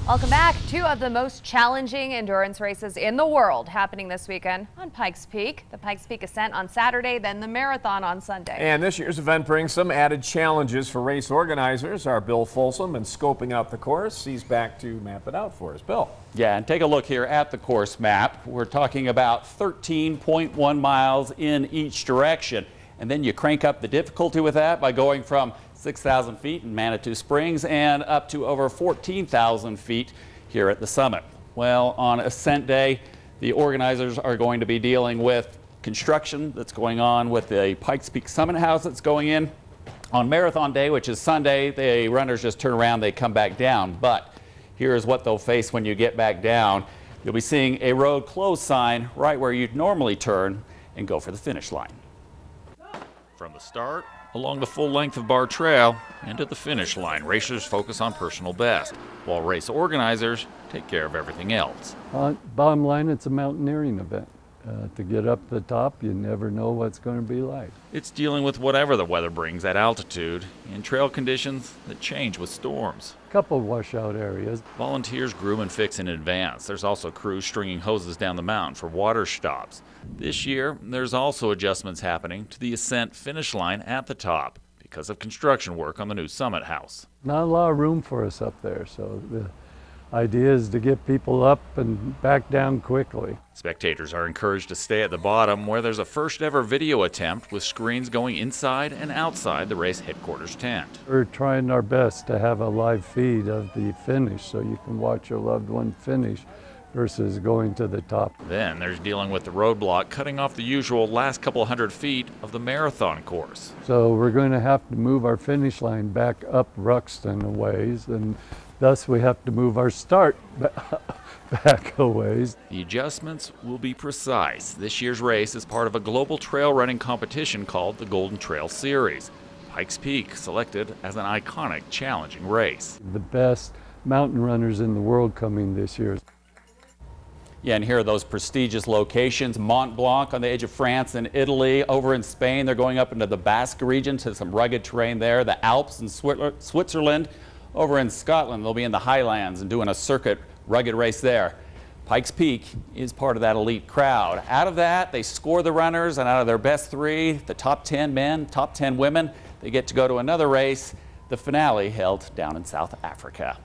Welcome back. Two of the most challenging endurance races in the world happening this weekend on Pikes Peak. The Pikes Peak Ascent on Saturday, then the marathon on Sunday. And this year's event brings some added challenges for race organizers. Our Bill Folsom, and scoping out the course, he's back to map it out for us. Bill. Yeah, and take a look here at the course map. We're talking about 13.1 miles in each direction. And then you crank up the difficulty with that by going from 6,000 feet in Manitou Springs and up to over 14,000 feet here at the summit. Well, on Ascent Day, the organizers are going to be dealing with construction that's going on with the Pikes Peak Summit House that's going in. On Marathon Day, which is Sunday, the runners just turn around, they come back down. But here is what they'll face when you get back down. You'll be seeing a road closed sign right where you'd normally turn and go for the finish line. From the start, along the full length of Bar Trail, and to the finish line, racers focus on personal best, while race organizers take care of everything else. Bottom line, it's a mountaineering event. To get up the top, you never know what's going to be like. It's dealing with whatever the weather brings at altitude and trail conditions that change with storms. A couple washout areas. Volunteers groom and fix in advance. There's also crews stringing hoses down the mountain for water stops. This year, there's also adjustments happening to the Ascent finish line at the top because of construction work on the new Summit House. Not a lot of room for us up there, so the idea is to get people up and back down quickly. Spectators are encouraged to stay at the bottom, where there's a first ever video attempt with screens going inside and outside the race headquarters tent. We're trying our best to have a live feed of the finish so you can watch your loved one finish versus going to the top. Then there's dealing with the roadblock cutting off the usual last couple hundred feet of the marathon course. So we're going to have to move our finish line back up Ruxton a ways, and thus we have to move our start back a ways. The adjustments will be precise. This year's race is part of a global trail running competition called the Golden Trail Series. Pikes Peak selected as an iconic, challenging race. The best mountain runners in the world coming this year. Yeah, and here are those prestigious locations. Mont Blanc on the edge of France and Italy. Over in Spain, they're going up into the Basque region to some rugged terrain there. The Alps in Switzerland. Over in Scotland, they'll be in the Highlands and doing a circuit rugged race there. Pikes Peak is part of that elite crowd. Out of that, they score the runners, and out of their best three, the top 10 men, top 10 women, they get to go to another race, the finale held down in South Africa.